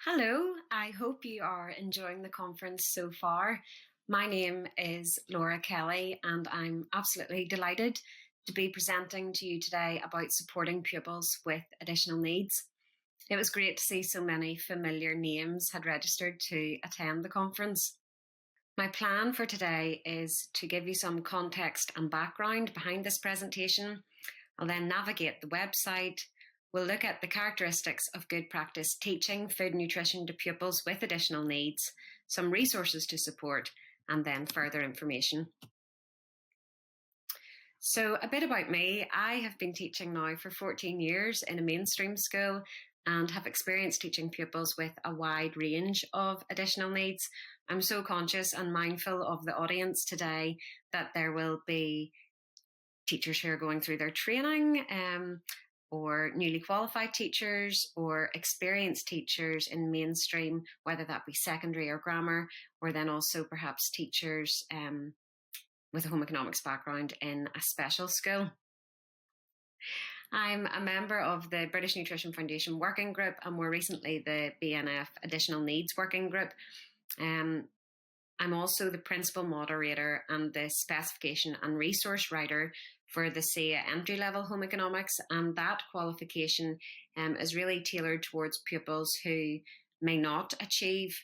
Hello, I hope you are enjoying the conference so far. My name is Laura Kelly, and I'm absolutely delighted to be presenting to you today about supporting pupils with additional needs. It was great to see so many familiar names had registered to attend the conference. My plan for today is to give you some context and background behind this presentation. I'll then navigate the website. We'll look at the characteristics of good practice teaching food and nutrition to pupils with additional needs, some resources to support, and then further information. So a bit about me. I have been teaching now for 14 years in a mainstream school and have experience teaching pupils with a wide range of additional needs. I'm so conscious and mindful of the audience today that there will be teachers who are going through their training, or newly qualified teachers or experienced teachers in mainstream, whether that be secondary or grammar, or then also perhaps teachers with a home economics background in a special school. I'm a member of the British Nutrition Foundation Working Group and more recently the BNF Additional Needs Working Group. I'm also the principal moderator and the specification and resource writer for the SEA entry-level home economics, and that qualification is really tailored towards pupils who may not achieve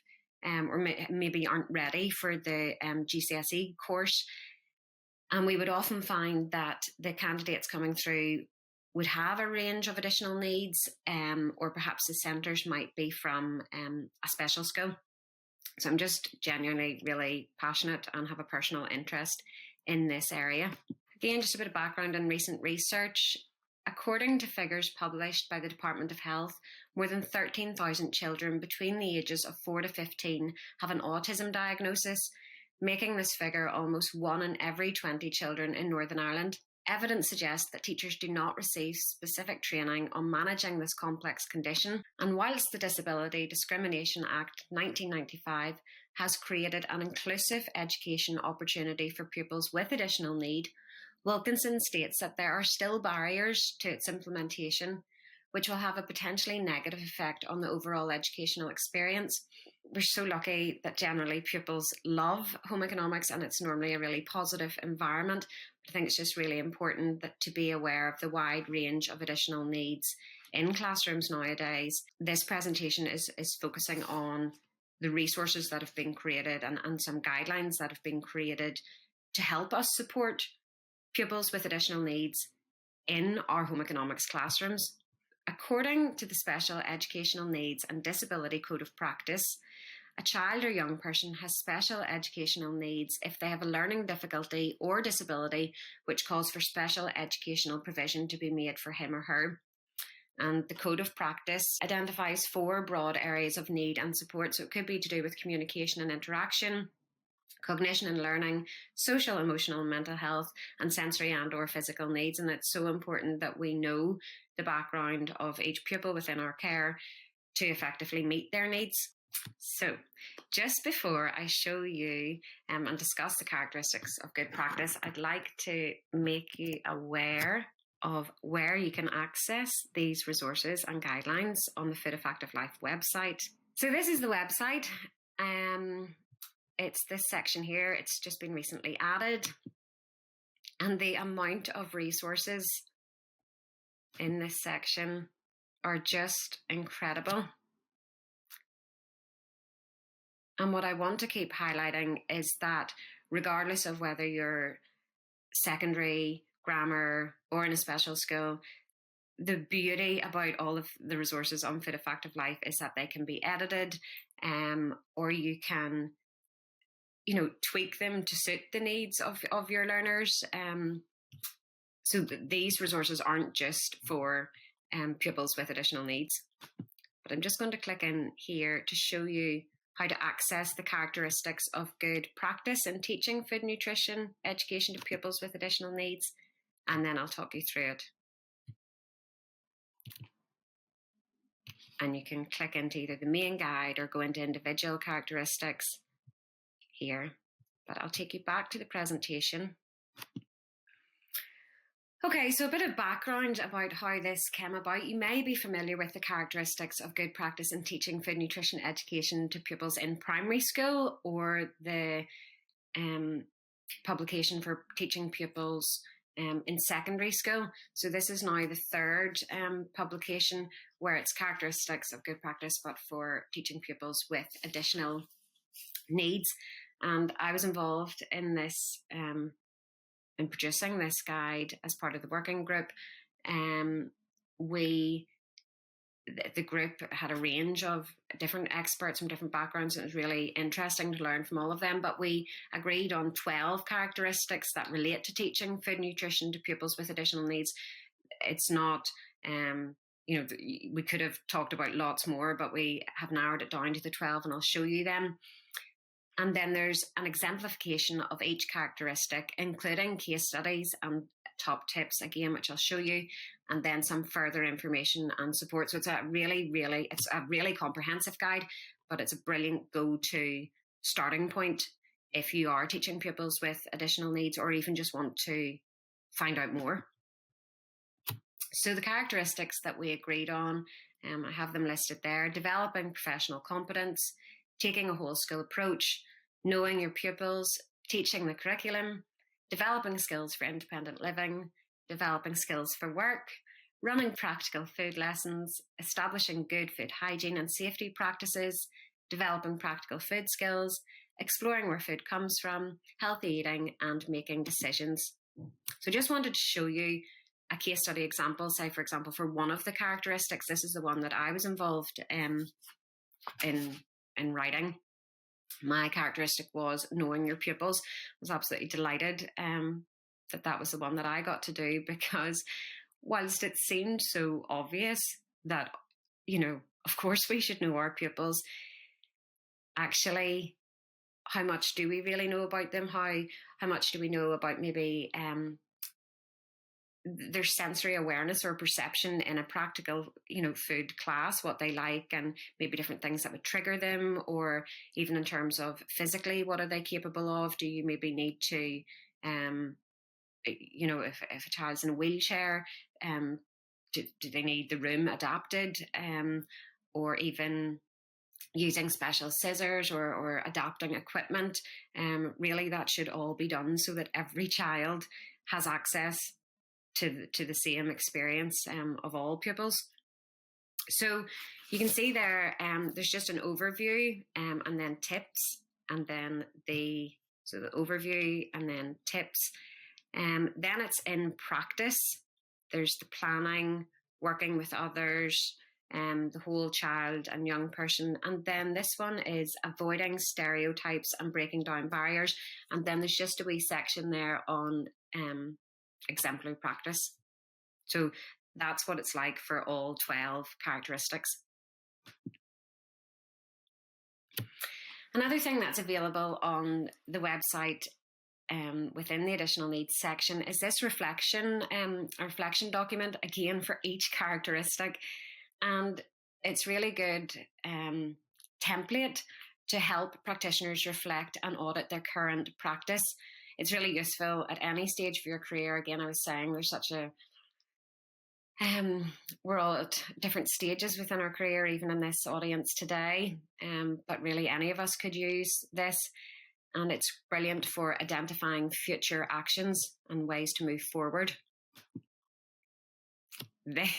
or maybe aren't ready for the GCSE course. And we would often find that the candidates coming through would have a range of additional needs, or perhaps the centres might be from a special school. So I'm just genuinely really passionate and have a personal interest in this area. Again, just a bit of background on recent research. According to figures published by the Department of Health, more than 13,000 children between the ages of 4 to 15 have an autism diagnosis, making this figure almost 1 in every 20 children in Northern Ireland. Evidence suggests that teachers do not receive specific training on managing this complex condition, and whilst the Disability Discrimination Act 1995 has created an inclusive education opportunity for pupils with additional need, Wilkinson states that there are still barriers to its implementation, which will have a potentially negative effect on the overall educational experience. We're so lucky that generally pupils love home economics and it's normally a really positive environment. I think it's just really important to be aware of the wide range of additional needs in classrooms nowadays. This presentation is focusing on the resources that have been created and some guidelines that have been created to help us support pupils with additional needs in our home economics classrooms. According to the Special Educational Needs and Disability Code of Practice, a child or young person has special educational needs if they have a learning difficulty or disability which calls for special educational provision to be made for him or her. And the Code of Practice identifies 4 broad areas of need and support. So it could be to do with communication and interaction, cognition and learning, social, emotional and mental health, and sensory and or physical needs. And it's so important that we know the background of each pupil within our care to effectively meet their needs. So just before I show you and discuss the characteristics of good practice, I'd like to make you aware of where you can access these resources and guidelines on the Fit Effective Life website. So this is the website. It's this section here. It's just been recently added. And the amount of resources in this section are just incredible. And what I want to keep highlighting is that regardless of whether you're secondary, grammar, or in a special school, the beauty about all of the resources on Fit Effective Life is that they can be edited, or you can tweak them to suit the needs of your learners. So these resources aren't just for pupils with additional needs. But I'm just going to click in here to show you how to access the characteristics of good practice in teaching food and nutrition education to pupils with additional needs, and then I'll talk you through it. And you can click into either the main guide or go into individual characteristics here, but I'll take you back to the presentation. Okay, so a bit of background about how this came about. You may be familiar with the characteristics of good practice in teaching food nutrition education to pupils in primary school, or the publication for teaching pupils in secondary school. So this is now the third publication where it's characteristics of good practice, but for teaching pupils with additional needs. And I was involved in this, in producing this guide as part of the working group. The group had a range of different experts from different backgrounds, and it was really interesting to learn from all of them. But we agreed on 12 characteristics that relate to teaching food nutrition to pupils with additional needs. It's not, we could have talked about lots more, but we have narrowed it down to the 12, and I'll show you them. And then there's an exemplification of each characteristic, including case studies and top tips, again, which I'll show you, and then some further information and support. So it's a really comprehensive guide, but it's a brilliant go-to starting point if you are teaching pupils with additional needs, or even just want to find out more. So the characteristics that we agreed on, I have them listed there: developing professional competence, taking a whole school approach, knowing your pupils, teaching the curriculum, developing skills for independent living, developing skills for work, running practical food lessons, establishing good food hygiene and safety practices, developing practical food skills, exploring where food comes from, healthy eating, and making decisions. So just wanted to show you a case study example, say, for example, for one of the characteristics. This is the one that I was involved in writing. My characteristic was knowing your pupils. I was absolutely delighted that was the one that I got to do, because whilst it seemed so obvious that, of course we should know our pupils, actually, how much do we really know about them? How much do we know about maybe their sensory awareness or perception in a practical, food class, what they like, and maybe different things that would trigger them, or even in terms of physically, what are they capable of? Do you maybe need to, if a child's in a wheelchair, do they need the room adapted, or even using special scissors or adapting equipment? Really, that should all be done so that every child has access to the same experience of all pupils. So you can see there, there's just an overview and then tips, and then the overview and then tips. Then it's in practice. There's the planning, working with others, the whole child and young person. And then this one is avoiding stereotypes and breaking down barriers. And then there's just a wee section there on exemplary practice. So that's what it's like for all 12 characteristics. Another thing that's available on the website within the additional needs section is this reflection document, again for each characteristic. And it's really good template to help practitioners reflect and audit their current practice. It's really useful at any stage of your career. Again, I was saying there's such a, we're all at different stages within our career, even in this audience today. But really any of us could use this. And it's brilliant for identifying future actions and ways to move forward. I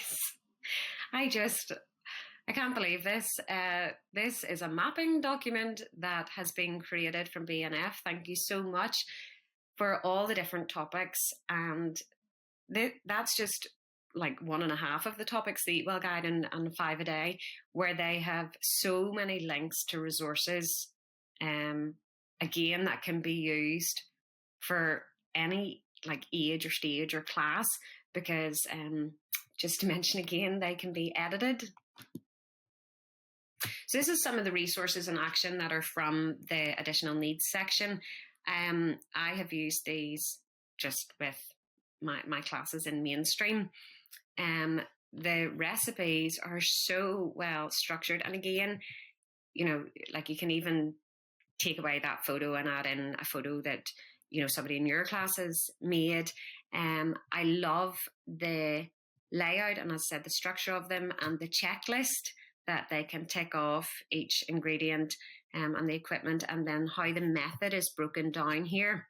can't believe this. This is a mapping document that has been created from BNF. Thank you so much for all the different topics. And that's just like 1.5 of the topics, the Eat Well Guide and 5 a Day, where they have so many links to resources, again, that can be used for any like age or stage or class, because just to mention again, they can be edited. So this is some of the resources in action that are from the additional needs section. I have used these just with my classes in mainstream. The recipes are so well structured. And again, like you can even take away that photo and add in a photo that, somebody in your class has made. I love the layout and, as I said, the structure of them and the checklist that they can tick off each ingredient and the equipment, and then how the method is broken down here.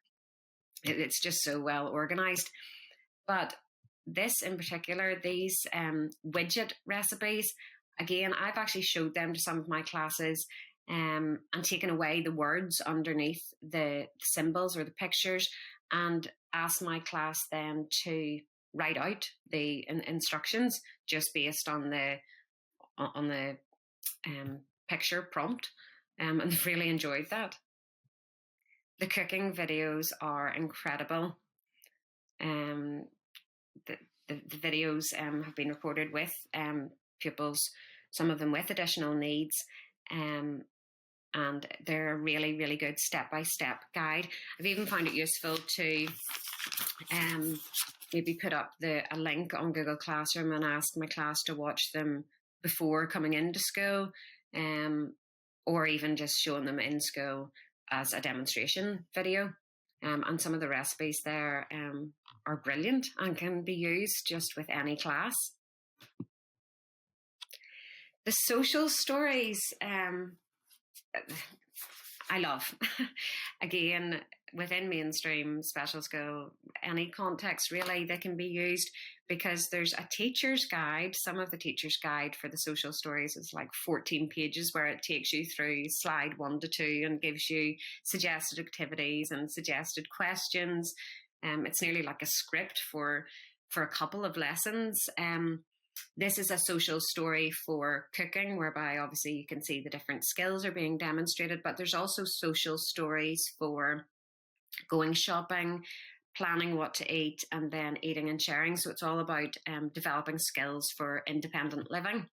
It's just so well organized. But this in particular, these widget recipes, again, I've actually showed them to some of my classes and taken away the words underneath the symbols or the pictures, and asked my class then to write out the instructions just based on the picture prompt, and they've really enjoyed that. The cooking videos are incredible. The videos have been recorded with pupils, some of them with additional needs, and they're a really, really good step-by-step guide. I've even found it useful to maybe put up a link on Google Classroom and ask my class to watch them before coming into school, or even just showing them in school as a demonstration video. And some of the recipes there are brilliant and can be used just with any class. The social stories, I love. Again, within mainstream, special school, any context really, they can be used, because there's a teacher's guide. Some of the teacher's guide for the social stories is like 14 pages, where it takes you through slide 1 to 2 and gives you suggested activities and suggested questions. It's nearly like a script for a couple of lessons. This is a social story for cooking, whereby obviously you can see the different skills are being demonstrated, but there's also social stories for going shopping, planning what to eat, and then eating and sharing. So it's all about developing skills for independent living.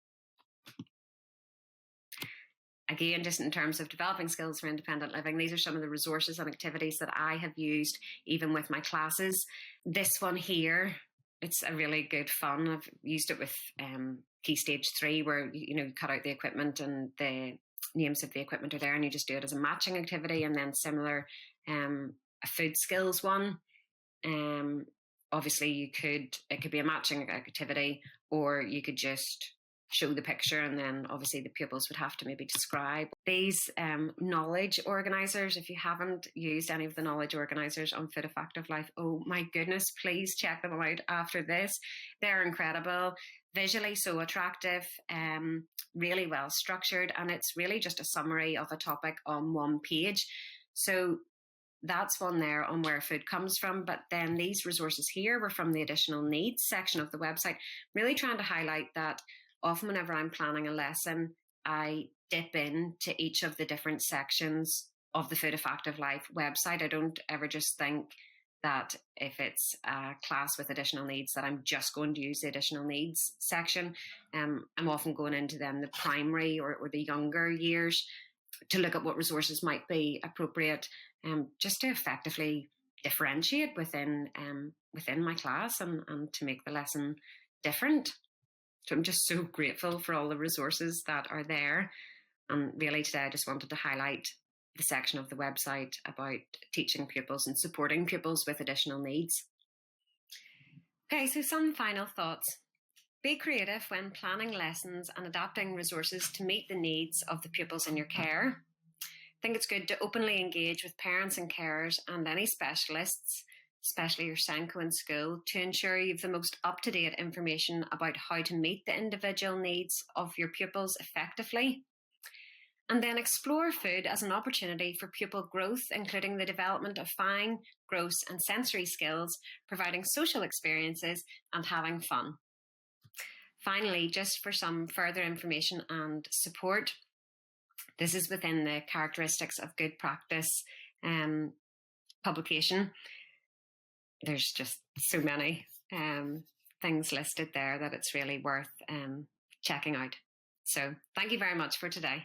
Again, just in terms of developing skills for independent living, these are some of the resources and activities that I have used even with my classes. This one here, it's a really good fun. I've used it with Key Stage 3, where you cut out the equipment and the names of the equipment are there, and you just do it as a matching activity. And then similar, a food skills one. Obviously it could be a matching activity, or you could just show the picture, and then obviously the pupils would have to maybe describe. These knowledge organisers, if you haven't used any of the knowledge organisers on Food Effective Life, oh my goodness, please check them out after this. They're incredible, visually so attractive, really well structured, and it's really just a summary of a topic on one page. So that's one there on where food comes from. But then these resources here were from the additional needs section of the website, really trying to highlight that often whenever I'm planning a lesson, I dip into each of the different sections of the Food Effective Life website. I don't ever just think that if it's a class with additional needs that I'm just going to use the additional needs section. I'm often going into then the primary or the younger years to look at what resources might be appropriate, just to effectively differentiate within my class and to make the lesson different. So I'm just so grateful for all the resources that are there. And really today I just wanted to highlight the section of the website about teaching pupils and supporting pupils with additional needs. Okay, so some final thoughts. Be creative when planning lessons and adapting resources to meet the needs of the pupils in your care. I think it's good to openly engage with parents and carers and any specialists, especially your SENCO in school, to ensure you have the most up-to-date information about how to meet the individual needs of your pupils effectively. And then explore food as an opportunity for pupil growth, including the development of fine, gross and sensory skills, providing social experiences and having fun. Finally, just for some further information and support, this is within the Characteristics of Good Practice publication. There's just so many things listed there that it's really worth checking out. So thank you very much for today.